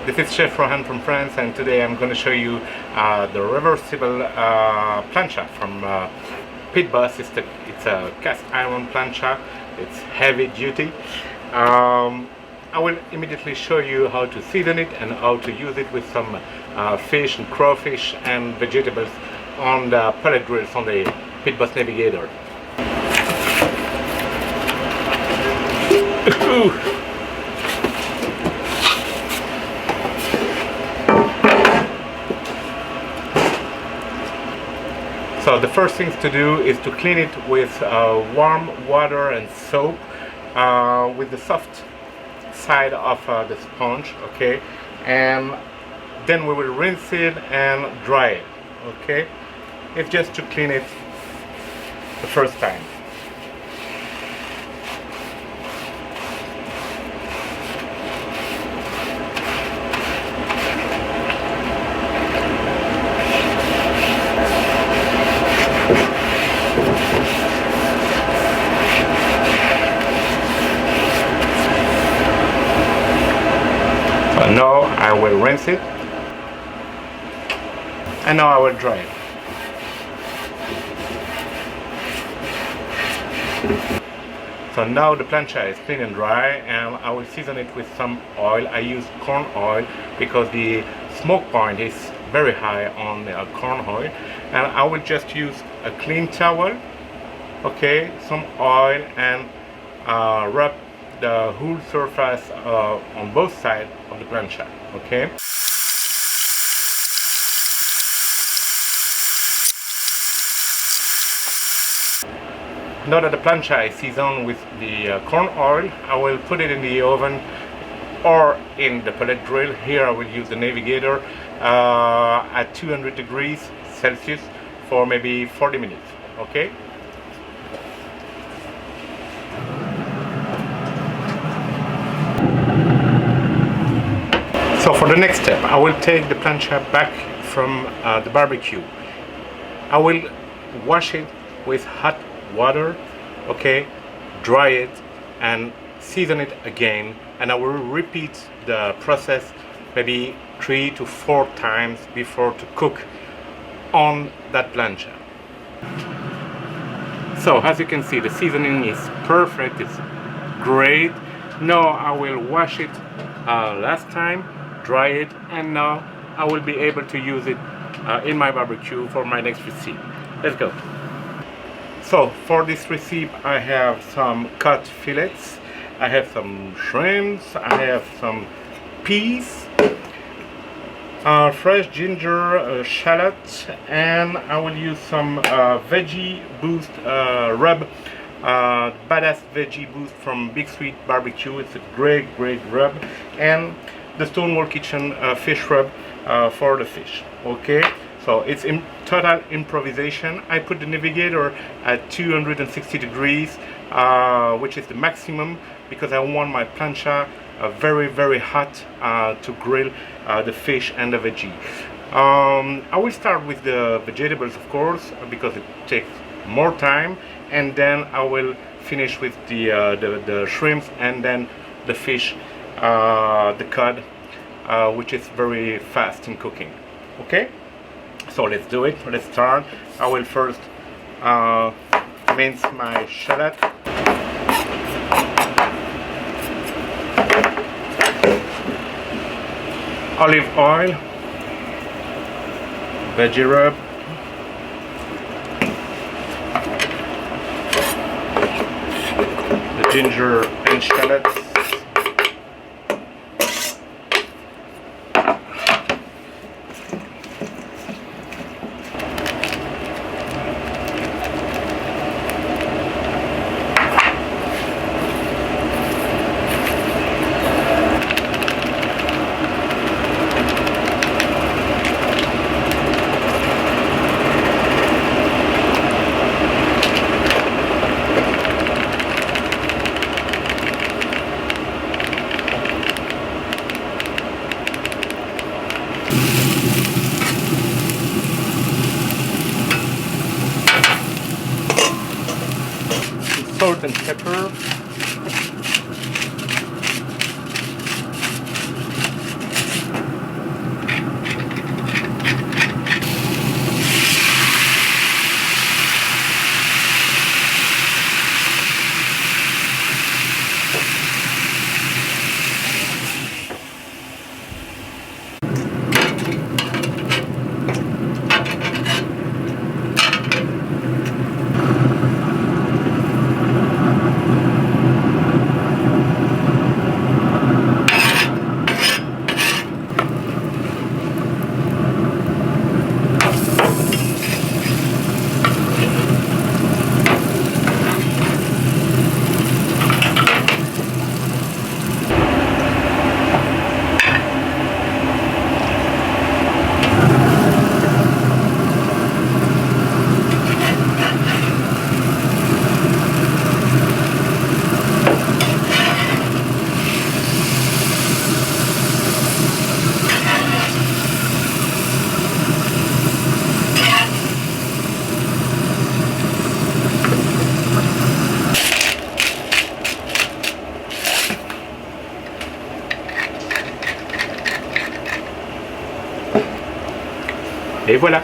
This is Chef Rohan from France, and today I'm going to show you the reversible plancha from Pit Boss. It's a cast iron plancha. It's heavy duty. I will immediately show you how to season it and how to use it with some fish and crawfish and vegetables on the pellet grills on the Pit Boss Navigator. So the first thing to do is to clean it with warm water and soap with the soft side of the sponge, okay? And then we will rinse it and dry it, okay? It's just to clean it the first time. Now I will rinse it, and now I will dry it. So now the plancha is clean and dry, and I will season it with some oil. I use corn oil because the smoke point is very high on the corn oil, and I will just use a clean towel, okay, some oil, and rub the whole surface on both sides of the plancha, okay? Now that the plancha is seasoned with the corn oil, I will put it in the oven or in the pellet grill. Here I will use the Navigator at 200 degrees Celsius for maybe 40 minutes, okay? So for the next step, I will take the plancha back from the barbecue. I will wash it with hot water, okay, dry it and season it again, and I will repeat the process maybe 3 to 4 times before to cook on that plancha. So as you can see, the seasoning is perfect, it's great. Now I will wash it last time, dry it, and now I will be able to use it in my barbecue for my next recipe. Let's go. So for this recipe I have some cut fillets, I have some shrimps, I have some peas, fresh ginger, shallot, and I will use some veggie boost rub, badass veggie boost from Big Sweet Barbecue. It's a great rub, and the Stonewall Kitchen fish rub for the fish, okay? So it's in total improvisation. I put the Navigator at 260 degrees, which is the maximum, because I want my plancha very hot to grill the fish and the veggie. I will start with the vegetables, of course, because it takes more time, and then I will finish with the shrimps, and then the fish, the cod, which is very fast in cooking, okay? So let's do it. Let's start. I will first mince my shallot. Olive oil. Veggie rub. The ginger and shallots. salt and pepper. Et voilà.